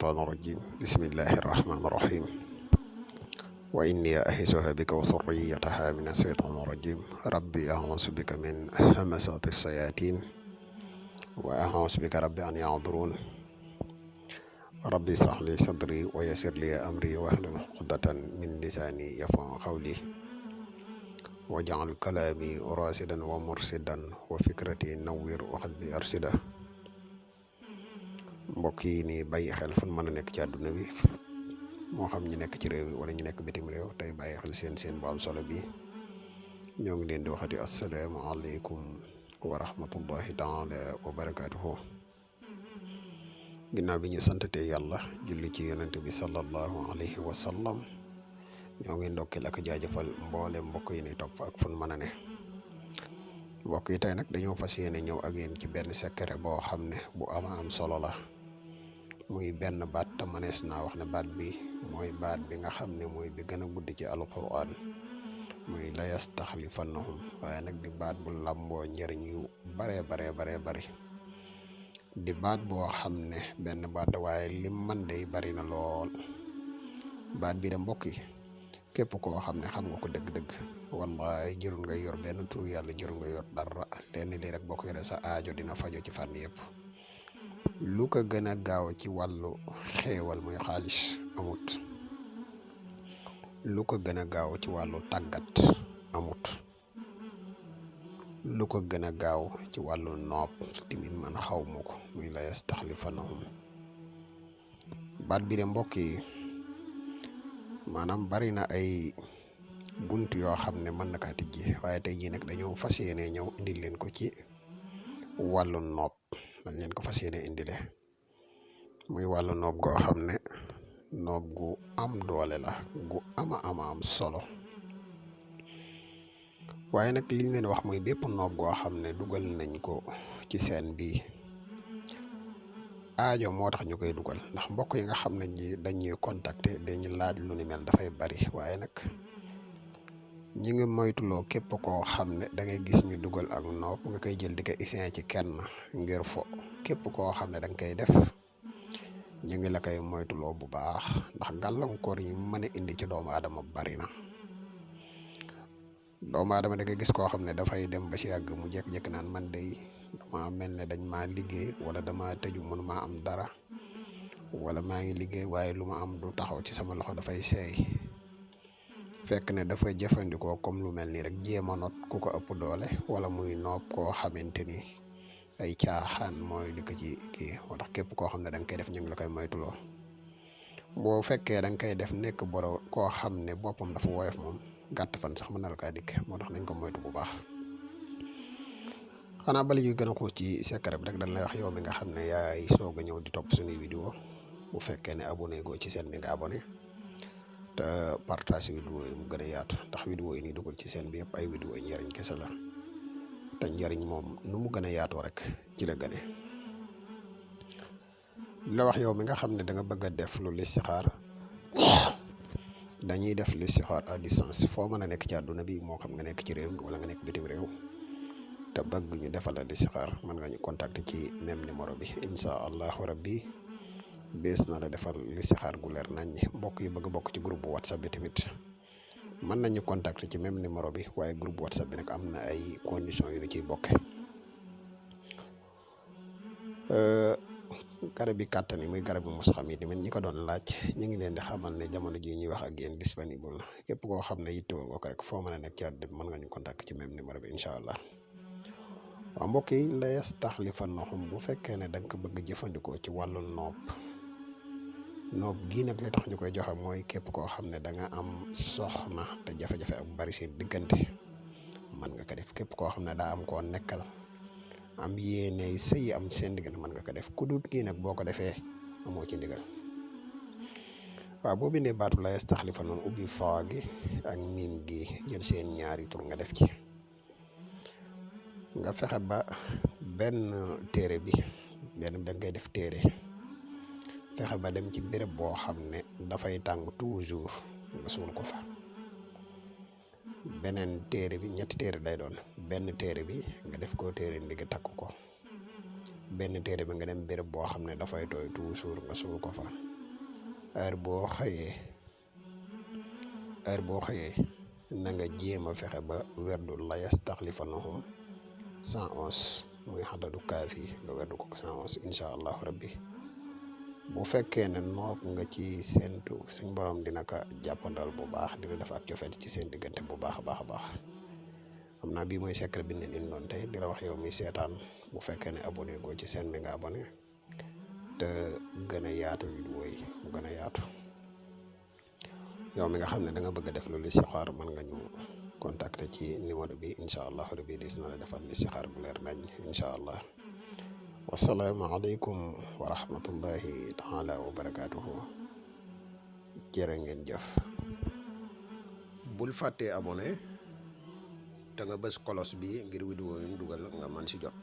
الشيطان الرجيم بسم الله الرحمن الرحيم وإني أعيذها بك وذريتها من الشيطان الرجيم ربي أعوذ بك من همزات الشياطين وأعوذ بك ربي أن يحضرون ربي اشرح لي صدري ويسر لي أمري واحلل عقدة من لساني يفقهوا قولي واجعل كلامي راشدا ومرشدا وفكرتي نوّر وقلبي أرشدا mbokk yi ni bàyyi xel fu mën a nekk ci àdduna bi moo xam ñi nekk ci réew mi wala ñi nekk bitim réew tey bàyyi xel seen bu am solo bi ñoo ngi leen di waxati assalaamu aleykum wa rahmatullahi taala wa barakatuhu ginnaaw bi ñu santate yàlla julli ci yonente bi sallallahu alayhi wa sallam ñoo ngi ndokkeel ak jaajëfal mboole mbokk yi ni topp ak fu mën a ne mbokk yi tey nag dañoo fas yéene ñëw ak yéen ci benn secret boo xam ne bu ama am solo la muy benn baat te mënees naa wax ne baat bi mooy baat bi nga xam ne mooy bi gën a gudd ci alquran muy la yastaxlifannahum waaye nag di baat bu làmboo njëriñ yu bare bari di baat boo xam ne benn baat waaye lim man day bari na lool baat bi de mbokk yi képp koo xam ne xam nga ko dëgg-dëgg wallahi jërul nga yor benn tur yàlla jërul nga yor dara lenn lii rek boo ko yoree sa aajo dina fajo ci fànn yëpp lu ko gën a gaaw ci wàllu xéewal muy xaalis amut lu ko gën a gaaw ci wàllu tàggat amut lu ko gën a gaaw ci wàllu nopp timit man xaw ma ko muy la yastaxlifannahum baat bi de mbokk yi maanaam bari na ay bunt yoo xam ne mën na kaa tijji waaye tey jii nag dañoo fas yéene ñëw indil leen ko ci wàllu nopp dañ leen ko fas yéene indile muy wàllu nopp goo xam ne nopp gu am doole la gu ama am solo waaye nag liñ leen wax muy bépp nopp goo xam ne dugal nañ ko ci seen bi aajo moo tax ñu koy dugal ndax mbokk yi nga xam ne ñi dañuy contacter dañu laaj lu ni mel dafay bari waaye nag ñi ngi moytuloo képp koo xam ne da ngay gis ñu dugal ak nopp nga koy jël di ko isin ci kenn ngir fo képp koo xam ne da nga koy def ñu ngi la koy moytuloo bu baax ndax gàllankoor yi mën a indi ci doomu aadama bari na doomu aadama da ngay gis koo xam ne dafay dem ba si yàgg mu jékki-jékki naan man day dama mel ne dañ maa liggéey wala dama tëju mënu maa am dara wala maa ngi liggéey waaye lu ma am du taxaw ci sama loxo dafay seey fekk ne dafay jëfandikoo comme lu mel nii rek jéem a not ku ko ëpp doole wala muy nopp koo xamante ni ay caaxaan mooy li ko ci kii moo tax képp koo xam ne da nga koy def ñu ngi la koy moytuloo boo fekkee da nga koy def nekk boro koo xam ne boppam dafa woyof moom gàtt fan sax mën na la kaa dikk moo tax nañ ko moytu bu baax xanaa bala ñuy gën a xuus ci secret bi rek dañ lay wax yow mi nga xam ne yaay soog a ñëw di topp suñuy vidéo bu fekkee ne abonné goo ci seen bi nga abonné te partage vidéo yi mu gën a yaatu ndax vidéo yi ni dugal ci seen bi yëpp ay vidéo yi njëriñ kese la te njëriñ moom nu mu gën a yaatoo rek ci la gëne la wax yow mi nga xam ne da nga bëgg a def lu listixaar dañuy def listixaar à distance foo mën a nekk ci àdduna bi moo xam nga nekk ci réew mi wala nga nekk bitim réew te bëgg ñu defal la listixaar mën nga ñu contacter ci même numéro bi incha allahu rabbi bees na la defal listixaar gu leer nañ ñi mbokk yi bëgg bokk ci groupe whatsapp bi tamit mën nañu contacter ci même numéro bi waaye groupe whatsapp bi nag am na ay conditions yu ñu ciy bokke garab yi kàttan yi muy garab yi mos xam yi tamit ñi ko doon laaj ñu ngi leen di xamal ne jamono ji ñuy wax ak yéen disponible na képp koo xam ne yittewoo nga ko rek foo mën a nekk ci àdduna bi mën nga ñu contacter ci même numéro bi incha allah waaw mbokk yi la yastaxlifannahum bu fekkee ne da nga ko bëgg jëfandikoo ci wàllu nopp gii nag li tax ñu koy joxe mooy képp koo xam ne da nga am soxna te jafe-jafe ak bari seen diggante mën nga ko def képp koo xam ne daa am koo nekkal am yéene sëy am seen diggante mën nga ko def ku dut kii nag boo ko defee amoo ci ndigal waaw boo bindee baatu la yastaxlifannahum ubbi faa gi ak miim gi jël seen ñaari tur nga def ci nga fexe ba benn téere bi da nga koy def téere fexe ba dem ci béréb boo xam ne dafay tàng toujours nga suul ko fa beneen téere bi ñetti téere day doon benn téere bi nga def ko téere ndig takk ko benn téere bi nga dem béréb boo xam ne dafay tooy toujours nga suul ko fa heure boo xëyee na nga jéem a fexe ba werdu la yastaxlifanahum 111 muy xadadu kaafi nga werdu ko 111 incha allahu rabbi. bu fekkee ne noog nga ci séentu suñ borom dina ko jàppandal bu baax, dina def ak cofet ci seen diggante bu baax a baax a baax. xam naa bii mooy secret bi ne leen doon tey di la wax yow mi seetaan, bu fekkee ne abonné goo ci seen bi nga abonné te gën a yaatu vidéo yi mu gën a yaatu. yow mi nga xam ne da nga bëgg a def lu listixaar mën nga ñu contacter ci numéro bi incha allah rabbi dis na la defal listixaar bu leer nañ incha allah. wasalaamaaleykum wa rahmatullahi taala wa barakaatuhu. jërë ngeen jëf. bul fàttee abonné te nga bës kolos bi ngir vidéo yi ñu dugal nga mën si jot.